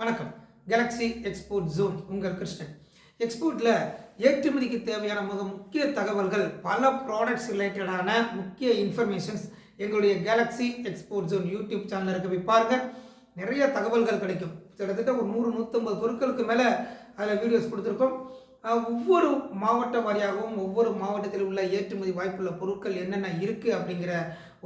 வணக்கம். Galaxy export zone உங்கள் கிருஷ்ணன். எக்ஸ்போர்ட்டில் ஏற்றுமதிக்கு தேவையான மிக முக்கிய தகவல்கள், பல ப்ராடக்ட்ஸ் ரிலேட்டடான முக்கிய இன்ஃபர்மேஷன்ஸ் எங்களுடைய கேலக்ஸி எக்ஸ்போர்ட் ஜோன் யூடியூப் சேனலில் இருக்க போய் பாருங்கள். நிறைய தகவல்கள் கிடைக்கும். கிட்டத்தட்ட ஒரு 100-150 பொருட்களுக்கு மேலே அதில் வீடியோஸ் கொடுத்துருக்கோம். ஒவ்வொரு மாவட்ட வாரியாகவும் ஒவ்வொரு மாவட்டத்தில் உள்ள ஏற்றுமதி வாய்ப்புள்ள பொருட்கள் என்னென்ன இருக்குது அப்படிங்கிற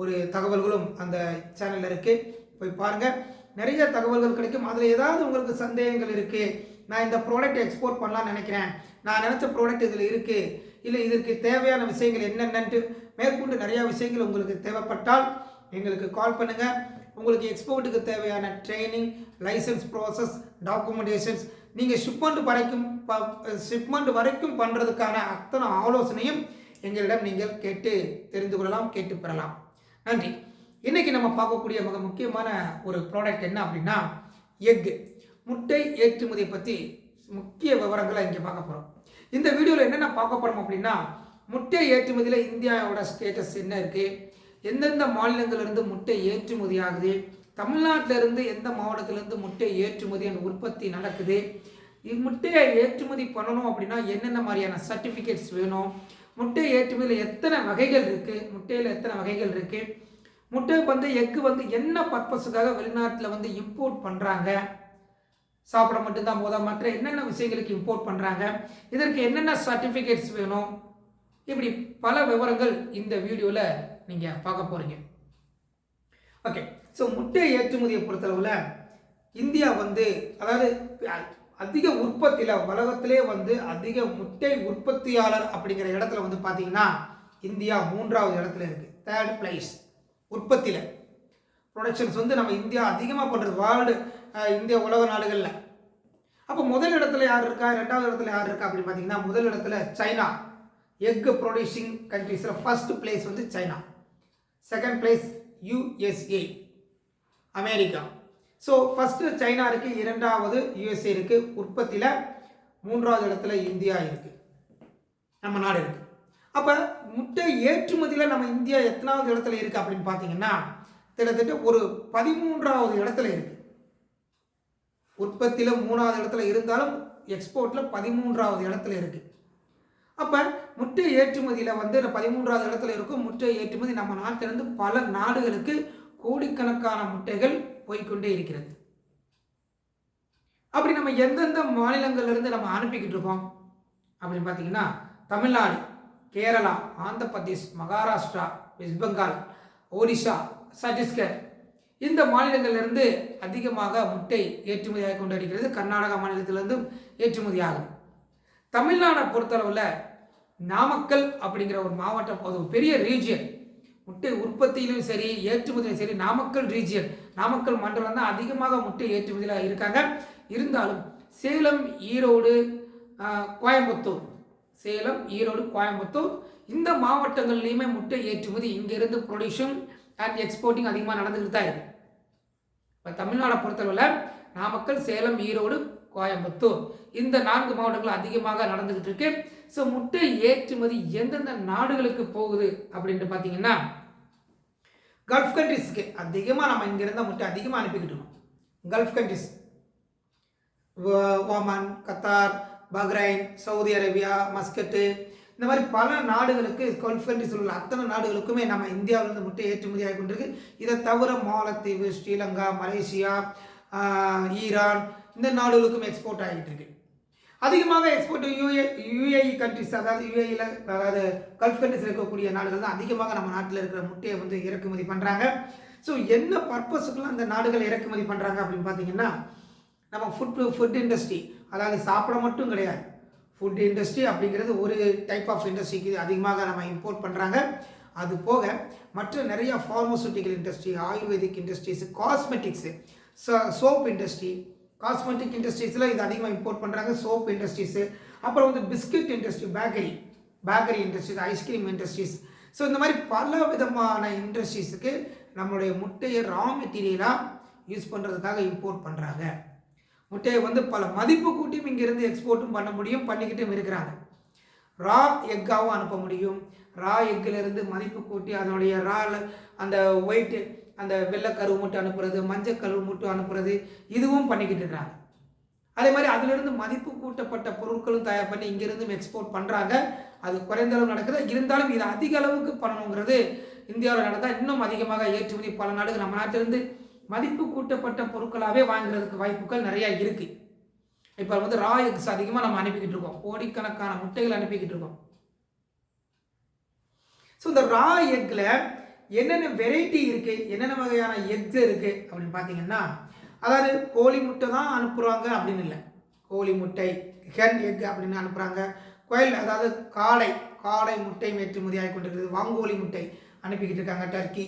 ஒரு தகவல்களும் அந்த சேனலில் இருக்குது. போய் பாருங்கள். நிறைய தகவல்கள் கிடைக்கும். அதில் ஏதாவது உங்களுக்கு சந்தேகங்கள் இருக்குது, நான் இந்த ப்ராடக்ட் எக்ஸ்போர்ட் பண்ணலான்னு நினைக்கிறேன், நான் நினச்ச ப்ராடக்ட் இதில் இருக்குது, இல்லை இதற்கு தேவையான விஷயங்கள் என்னென்னட்டு மேற்கொண்டு நிறையா விஷயங்கள் உங்களுக்கு தேவைப்பட்டால் எங்களுக்கு கால் பண்ணுங்கள். உங்களுக்கு எக்ஸ்போர்ட்டுக்கு தேவையான ட்ரைனிங், லைசன்ஸ் ப்ராசஸ், டாக்குமெண்டேஷன்ஸ், நீங்கள் ஷிப்மெண்ட் வரைக்கும் பண்ணுறதுக்கான அத்தனை ஆலோசனையும் எங்களிடம் நீங்கள் கேட்டு தெரிந்து கொள்ளலாம், கேட்டு பெறலாம். நன்றி. இன்றைக்கி நம்ம பார்க்கக்கூடிய மிக முக்கியமான ஒரு ப்ராடக்ட் என்ன அப்படின்னா எக்கு, முட்டை ஏற்றுமதியை பற்றி முக்கிய விவரங்களை இங்கே பார்க்க போகிறோம். இந்த வீடியோவில் என்னென்ன பார்க்க போகிறோம் அப்படின்னா, முட்டை ஏற்றுமதியில் இந்தியாவோட ஸ்டேட்டஸ் என்ன இருக்குது, எந்தெந்த மாநிலங்களிலிருந்து முட்டை ஏற்றுமதி ஆகுது, தமிழ்நாட்டிலிருந்து எந்த மாவட்டத்திலேருந்து முட்டை ஏற்றுமதி அந்த உற்பத்தி நடக்குது, முட்டையை ஏற்றுமதி பண்ணணும் அப்படின்னா என்னென்ன மாதிரியான சர்டிஃபிகேட்ஸ் வேணும், முட்டை ஏற்றுமதியில் எத்தனை வகைகள் இருக்குது, முட்டையில் எத்தனை வகைகள் இருக்குது, முட்டை எக்கு என்ன பர்பஸுக்காக வெளிநாட்டில் இம்போர்ட் பண்ணுறாங்க, சாப்பிட மட்டும்தான் போதா, மற்ற என்னென்ன விஷயங்களுக்கு இம்போர்ட் பண்ணுறாங்க, இதற்கு என்னென்ன சர்டிஃபிகேட்ஸ் வேணும், இப்படி பல விவரங்கள் இந்த வீடியோவில் நீங்கள் பார்க்க போகிறீங்க. ஓகே, ஸோ முட்டை ஏற்றுமதியை பொறுத்தளவில் இந்தியா அதாவது அதிக உற்பத்தியில் உலகத்திலே அதிக முட்டை உற்பத்தியாளர் அப்படிங்கிற இடத்துல பார்த்தீங்கன்னா இந்தியா 3வது இடத்துல இருக்குது. 3rd பிளேஸ் உற்பத்தியில். ப்ரொடக்ஷன்ஸ் நம்ம இந்தியா அதிகமாக பண்ணுறது வேர்ல்டு, இந்தியா உலக நாடுகளில். அப்போ முதல் இடத்துல யார் இருக்கா, 2வது இடத்துல யார் இருக்கா அப்படின்னு பார்த்தீங்கன்னா, முதல் இடத்துல சைனா. எக் ப்ரொடியூசிங் கண்ட்ரீஸில் first place China, 2nd place USA, America. So first China இருக்குது, 2வது USA இருக்குது உற்பத்தியில், 3வது இடத்துல இந்தியா இருக்குது, நம்ம நாடு இருக்குது. அப்போ முட்டை ஏற்றுமதியில் நம்ம இந்தியா எத்தனாவது இடத்துல இருக்குது அப்படின்னு பார்த்தீங்கன்னா, கிட்டத்தட்ட ஒரு 13வது இடத்துல இருக்குது. உற்பத்தியில் 3வது இடத்துல இருந்தாலும் எக்ஸ்போர்ட்டில் 13வது இடத்துல இருக்குது. அப்போ முட்டை ஏற்றுமதியில் 13வது இடத்துல இருக்கும். முட்டை ஏற்றுமதி நம்ம நாட்டிலிருந்து பல நாடுகளுக்கு கோடிக்கணக்கான முட்டைகள் போய்கொண்டே இருக்கிறது. அப்படி நம்ம எந்தெந்த மாநிலங்கள்லேருந்து நம்ம அனுப்பிக்கிட்டு இருக்கோம் அப்படின்னு பார்த்தீங்கன்னா, தமிழ்நாடு, கேரளா, ஆந்திர பிரதேஷ், மகாராஷ்டிரா, வெஸ்ட் பெங்கால், ஒடிஷா, சத்தீஸ்கர், இந்த மாநிலங்களிலிருந்து அதிகமாக முட்டை ஏற்றுமதி ஆகி கொண்டு இருக்கிறது. கர்நாடகா மாநிலத்திலிருந்து ஏற்றுமதி ஆகுது. தமிழ்நாடை பொறுத்தளவில் நாமக்கல் அப்படிங்கிற ஒரு மாவட்டம், அது ஒரு பெரிய ரீஜியன். முட்டை உற்பத்தியிலும் சரி ஏற்றுமதியிலும் சரி நாமக்கல் ரீஜியன், நாமக்கல் மண்டலம் தான் அதிகமாக முட்டை ஏற்றுமதியில் இருக்காங்க. இருந்தாலும் சேலம், ஈரோடு, கோயம்புத்தூர், சேலம், ஈரோடு, கோயம்புத்தூர் இந்த மாவட்டங்கள்லையுமே முட்டை ஏற்றுமதி இங்கிருந்து ப்ரொடியூஷன் அண்ட் எக்ஸ்போர்ட்டிங் அதிகமாக நடந்துக்கிட்டு தான் இருக்குது. இப்போ தமிழ்நாடை பொறுத்தளவில் நாமக்கல், சேலம், ஈரோடு, கோயம்புத்தூர் இந்த 4 மாவட்டங்கள் அதிகமாக நடந்துக்கிட்டு இருக்கு. ஸோ முட்டை ஏற்றுமதி எந்தெந்த நாடுகளுக்கு போகுது அப்படின்ட்டு பார்த்தீங்கன்னா, கல்ஃப் கண்ட்ரிஸ்க்கு அதிகமாக நம்ம இங்கிருந்தால் முட்டை அதிகமாக அனுப்பிக்கிட்டு இருக்கோம். Gulf countries, Oman, Qatar, Bahrain, Saudi Arabia, Muscat, இந்த மாதிரி பல நாடுகளுக்கு, கல்ஃப் கண்ட்ரிஸில் உள்ள அத்தனை நாடுகளுக்குமே நம்ம இந்தியாவிலிருந்து முட்டை ஏற்றுமதி ஆகி கொண்டிருக்கு. இதை தவிர மாலத்தீவு, ஸ்ரீலங்கா, மலேசியா, ஈரான் இந்த நாடுகளுக்கும் எக்ஸ்போர்ட் ஆகிட்டு இருக்கு. அதிகமாக எக்ஸ்போர்ட் யுஏஇ கண்ட்ரிஸ், அதாவது கல்ஃப் கண்ட்ரிஸில் இருக்கக்கூடிய நாடுகள் தான் அதிகமாக நம்ம நாட்டில் இருக்கிற முட்டையை இறக்குமதி பண்ணுறாங்க. ஸோ என்ன பர்பஸுக்கெல்லாம் அந்த நாடுகள் இறக்குமதி பண்ணுறாங்க அப்படின்னு பார்த்தீங்கன்னா, நம்ம ஃபுட் இண்டஸ்ட்ரி, அதாவது சாப்பிட மட்டும் கிடையாது, ஃபுட் இண்டஸ்ட்ரி அப்படிங்கிறது ஒரு டைப் ஆஃப் இண்டஸ்ட்ரிக்கு அதிகமாக நம்ம இம்போர்ட் பண்ணுறாங்க. அது போக மற்ற நிறைய pharmaceutical industry, ayurvedic industries, cosmetics, soap industry, cosmetic இண்டஸ்ட்ரீஸில் இது அதிகமாக இம்போர்ட் பண்ணுறாங்க. சோப் இண்டஸ்ட்ரீஸு, அப்புறம் biscuit industry, bakery industries, ice cream industries. So இந்த மாதிரி பல விதமான இண்டஸ்ட்ரீஸுக்கு நம்மளுடைய முட்டையை ரா மெட்டீரியலாக யூஸ் பண்ணுறதுக்காக இம்போர்ட் பண்ணுறாங்க. முட்டையை பல மதிப்பு கூட்டியும் இங்கேருந்து எக்ஸ்போர்ட்டும் பண்ண முடியும், பண்ணிக்கிட்டும் இருக்கிறாங்க. ரா எக்காகவும் அனுப்ப முடியும். ரா எக்கிலிருந்து மதிப்பு கூட்டி அதனுடைய அந்த ஒயிட்டு, அந்த வெள்ளை கருவு மட்டும் அனுப்புறது, மஞ்சள் கருவு மட்டும் அனுப்புறது, இதுவும் பண்ணிக்கிட்டு இருக்கிறாங்க. அதே மாதிரி அதிலிருந்து மதிப்பு கூட்டப்பட்ட பொருட்களும் தயார் பண்ணி இங்கிருந்தும் எக்ஸ்போர்ட் பண்ணுறாங்க. அது குறைந்த அளவு நடக்குது. இருந்தாலும் இது அதிக அளவுக்கு பண்ணணுங்கிறது இந்தியாவில் நடந்தால் இன்னும் அதிகமாக ஏற்றுமதி பல நாடுகள் நம்ம நாட்டிலிருந்து மதிப்பு கூட்டப்பட்ட பொருட்களாகவே வாங்குறதுக்கு வாய்ப்புகள் நிறையா இருக்குது. இப்போ வந்து ரா எக்ஸ் அதிகமாக நம்ம அனுப்பிக்கிட்டு இருக்கோம். கோடிக்கணக்கான முட்டைகள் அனுப்பிக்கிட்டு இருக்கோம். ஸோ இந்த ரா எக்கில் என்னென்ன வெரைட்டி இருக்குது, என்னென்ன வகையான எக்ஸ் இருக்குது அப்படின்னு பார்த்தீங்கன்னா, அதாவது கோழி முட்டை தான் அனுப்புகிறாங்க அப்படின்னு இல்லை. கோழி முட்டை, ஹென் எக் அப்படின்னு அனுப்புகிறாங்க. கோயில் அதாவது காடை முட்டை ஏற்றுமதி ஆகி கொண்டிருக்கிறது. வாங்கோலி முட்டை அனுப்பிக்கிட்டு இருக்காங்க. டர்க்கி,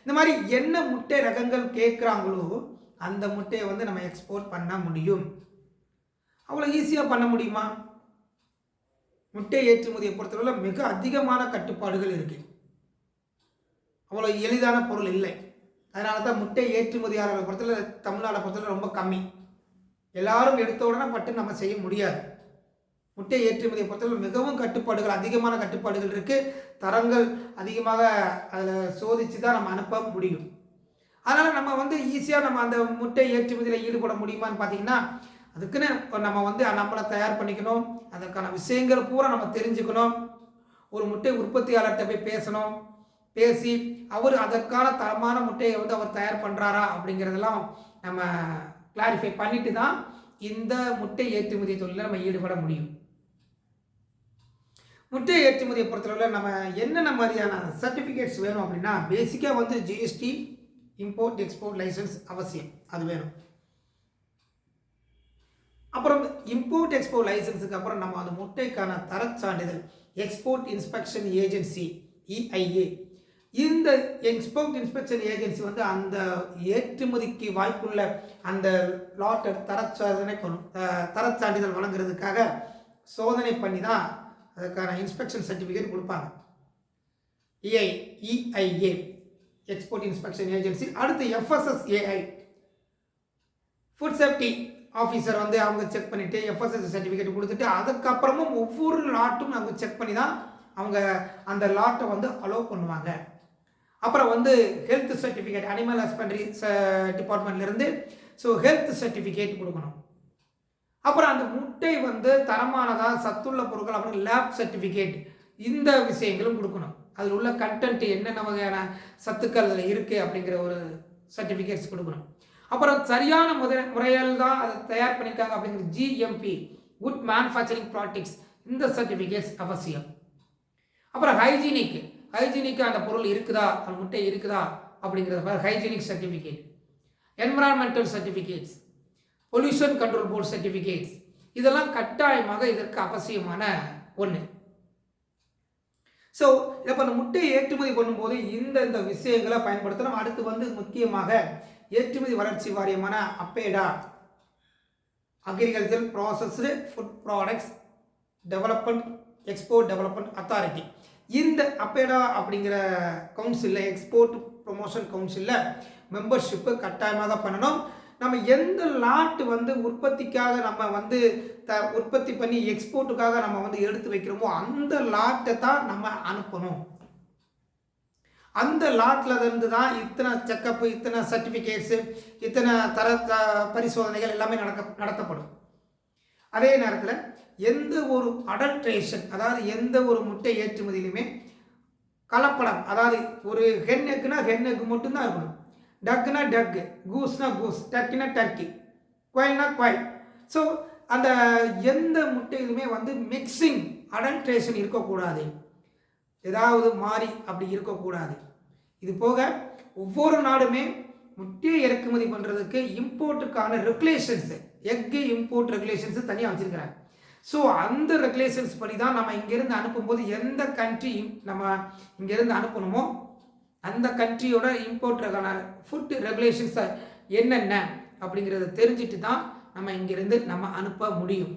இந்த மாதிரி என்ன முட்டை ரகங்கள் கேட்குறாங்களோ அந்த முட்டையை வந்து நம்ம எக்ஸ்போர்ட் பண்ண முடியும். அவ்வளோ ஈஸியாக பண்ண முடியுமா? முட்டை ஏற்றுமதியை பொறுத்தவரை மிக அதிகமான கட்டுப்பாடுகள் இருக்குது. அவ்வளோ எளிதான பொருள் இல்லை. அதனால தான் முட்டை ஏற்றுமதியாளர்களை பொறுத்தவரை தமிழ்நாடை பொறுத்தவரை ரொம்ப கம்மி. எல்லாரும் எடுத்த உடனே பட்டு நம்ம செய்ய முடியாது. முட்டை ஏற்றுமதியை பொறுத்தவரை மிகவும் கட்டுப்பாடுகள், அதிகமான கட்டுப்பாடுகள் இருக்குது. தரங்கள் அதிகமாக அதில் சோதித்து தான் நம்ம அனுப்ப முடியும். அதனால் நம்ம வந்து ஈஸியாக நம்ம அந்த முட்டை ஏற்றுமதியில் ஈடுபட முடியுமான்னு பார்த்தீங்கன்னா, அதுக்குன்னு நம்ம வந்து நம்மளை தயார் பண்ணிக்கணும். அதற்கான விஷயங்கள் பூரா நம்ம தெரிஞ்சுக்கணும். ஒரு முட்டை உற்பத்தியாளர்கிட்ட போய் பேசணும். பேசி அவர் அதற்கான தரமான முட்டையை வந்து அவர் தயார் பண்ணுறாரா அப்படிங்கிறதெல்லாம் நம்ம கிளாரிஃபை பண்ணிட்டு தான் இந்த முட்டை ஏற்றுமதி தொழிலில் நம்ம ஈடுபட முடியும். முட்டை ஏற்றுமதியை பொறுத்தளவில் நம்ம என்னென்ன மாதிரியான சர்டிஃபிகேட்ஸ் வேணும் அப்படின்னா, பேசிக்காக வந்து ஜிஎஸ்டி, இம்போர்ட் எக்ஸ்போர்ட் லைசன்ஸ் அவசியம், அது வேணும். அப்புறம் இம்போர்ட் எக்ஸ்போர்ட் லைசன்ஸுக்கு அப்புறம் நம்ம அந்த முட்டைக்கான தரச் சான்றிதழ், எக்ஸ்போர்ட் இன்ஸ்பெக்ஷன் ஏஜென்சி EIA, இந்த எக்ஸ்போர்ட் இன்ஸ்பெக்ஷன் ஏஜென்சி வந்து அந்த ஏற்றுமதிக்கு வாய்ப்புள்ள அந்த லாட்டை தரச் சான்றிதழ் வழங்குறதுக்காக சோதனை பண்ணி தான் அதுக்கான இன்ஸ்பெக்ஷன் சர்டிஃபிகேட் கொடுப்பாங்க. EIA export inspection agency. அடுத்து FSSAI ஃபுட் சேஃப்டி ஆஃபீஸர் வந்து அவங்க செக் பண்ணிவிட்டு FSSAI சர்டிஃபிகேட் கொடுத்துட்டு அதுக்கப்புறமும் ஒவ்வொரு லாட்டும் அவங்க செக் பண்ணி தான் அவங்க அந்த லாட்டை வந்து அலோவ் பண்ணுவாங்க. அப்புறம் வந்து ஹெல்த் சர்டிஃபிகேட், அனிமல் ஹஸ்பண்ட்ரி டிபார்ட்மெண்ட்லேருந்து ஹெல்த் சர்டிஃபிகேட் கொடுக்கணும். அப்புறம் அந்த முட்டை வந்து தரமானதாக சத்துள்ள பொருட்கள் அப்படின்னு லேப் சர்டிஃபிகேட், இந்த விஷயங்களும் கொடுக்கணும். அதில் உள்ள கண்டென்ட் என்னென்ன வகையான சத்துக்கள் அதில் இருக்குது அப்படிங்கிற ஒரு சர்டிஃபிகேட்ஸ் கொடுக்கணும். அப்புறம் சரியான முறையில் தான் அதை தயார் பண்ணியிருக்காங்க அப்படிங்கிற GMP, குட் மேனுஃபேக்சரிங் ப்ராக்டிக்ஸ், இந்த சர்டிஃபிகேட்ஸ் அவசியம். அப்புறம் ஹைஜீனிக் அந்த பொருள் இருக்குதா, அந்த முட்டை இருக்குதா அப்படிங்கிறத hygienic certificate, environmental certificates, pollution control board certificates, இதெல்லாம் கட்டாயமாக இதற்கு அவசியமான ஒன்று. ஸோ இப்போ அந்த முட்டையை ஏற்றுமதி பண்ணும்போது இந்த விஷயங்களை பயன்படுத்தணும். அடுத்து வந்து முக்கியமாக ஏற்றுமதி வளர்ச்சி வாரியமான APEDA, agriculture processed food products development export development authority, இந்த அப்பேடா அப்படிங்கிற கவுன்சிலில், எக்ஸ்போர்ட் ப்ரொமோஷன் கவுன்சிலில் மெம்பர்ஷிப்பு கட்டாயமாக பண்ணணும். நம்ம எந்த லாட்டு வந்து உற்பத்திக்காக நம்ம வந்து உற்பத்தி பண்ணி எக்ஸ்போர்ட்டுக்காக நம்ம வந்து எடுத்து வைக்கிறோமோ அந்த லாட்டை தான் நம்ம அனுப்பணும். அந்த லாட்டில் இருந்து தான் இத்தனை செக்கப்பு, இத்தனை சர்டிஃபிகேட்ஸு, இத்தனை பரிசோதனைகள் எல்லாமே நடத்தப்படும். அதே நேரத்தில் எந்த ஒரு அடல்ட்ரேஷன், அதாவது எந்த ஒரு முட்டை ஏற்றுமதியிலுமே கலப்படம், அதாவது ஒரு ஹென் எக்கு மட்டும்தான் இருக்கணும். டக்குனா டக்கு, கூஸ்னா கூஸ், டர்க்கினா டர்க்கி, குவைல்னா குவைல். ஸோ அந்த எந்த முட்டையிலுமே வந்து மிக்சிங், அடல்ட்ரேஷன் இருக்கக்கூடாது, ஏதாவது மாறி அப்படி இருக்கக்கூடாது. இது போக ஒவ்வொரு நாடுமே முட்டையை இறக்குமதி பண்ணுறதுக்கு இம்போர்ட்டுக்கான ரெகுலேஷன்ஸு, எக்கு இம்போர்ட் ரெகுலேஷன்ஸு தனியாக வச்சுருக்கிறாங்க. ஸோ அந்த ரெகுலேஷன்ஸ் படி தான் நம்ம இங்கேருந்து அனுப்பும்போது எந்த கண்ட்ரி நம்ம இங்கேருந்து அனுப்பணுமோ அந்த கண்ட்ரியோட இம்போர்ட்டுக்கான ஃபுட் ரெகுலேஷன்ஸ் என்னென்ன அப்படிங்கிறத தெரிஞ்சுட்டு தான் நம்ம இங்கேருந்து நம்ம அனுப்ப முடியும்.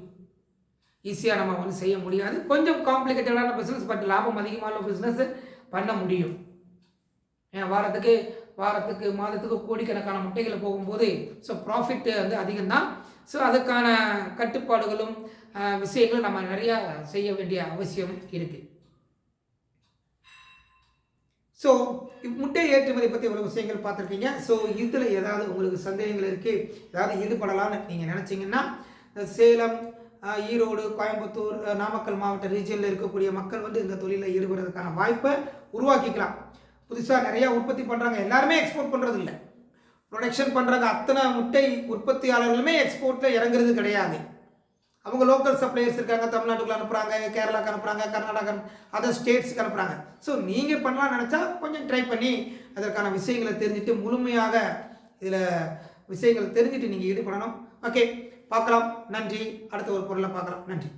ஈஸியாக நம்ம வந்து செய்ய முடியாது. கொஞ்சம் காம்ப்ளிகேட்டடான பிஸ்னஸ், பட் லாபம் அதிகமான பிஸ்னஸ் பண்ண முடியும். ஏன் வாரத்துக்கு மாதத்துக்கு கோடிக்கணக்கான முட்டைகளை போகும்போது ப்ராஃபிட் வந்து அதிகம்தான். அதுக்கான கட்டுப்பாடுகளும் விஷயங்களும் நம்ம நிறையா செய்ய வேண்டிய அவசியம் இருக்குது. முட்டை ஏற்றுமதி பற்றி இவ்வளோ விஷயங்கள் பார்த்துருக்கீங்க. இதில் ஏதாவது உங்களுக்கு சந்தேகங்கள் இருக்குது, ஏதாவது ஈடுபடலான்னு நீங்கள் நினச்சிங்கன்னா இந்த சேலம், ஈரோடு, கோயம்புத்தூர், நாமக்கல் மாவட்ட ரீஜனில் இருக்கக்கூடிய மக்கள் வந்து இந்த தொழிலில் ஈடுபடுறதுக்கான வாய்ப்பை உருவாக்கிக்கலாம். புதுசாக நிறையா உற்பத்தி பண்ணுறாங்க, எல்லாருமே எக்ஸ்போர்ட் பண்ணுறது இல்லை. ப்ரொடக்ஷன் பண்ணுறாங்க அத்தனை முட்டை உற்பத்தியாளர்களுமே எக்ஸ்போர்ட்டில் இறங்குறது கிடையாது. அவங்க லோக்கல் சப்ளையர்ஸ் இருக்காங்க, தமிழ்நாட்டுக்குள்ள அனுப்புகிறாங்க, கேரளாவுக்கு அனுப்புகிறாங்க, கர்நாடகா, அதர் ஸ்டேட்ஸுக்கு அனுப்புகிறாங்க. ஸோ நீங்கள் பண்ணலாம்னு நினச்சா கொஞ்சம் ட்ரை பண்ணி அதற்கான விஷயங்களை தெரிஞ்சுட்டு முழுமையாக இதில் விஷயங்களை தெரிஞ்சுட்டு நீங்கள் ஈடுபடணும். ஓகே, பார்க்கலாம். நன்றி. அடுத்த ஒரு பொருளை பார்க்கலாம். நன்றி.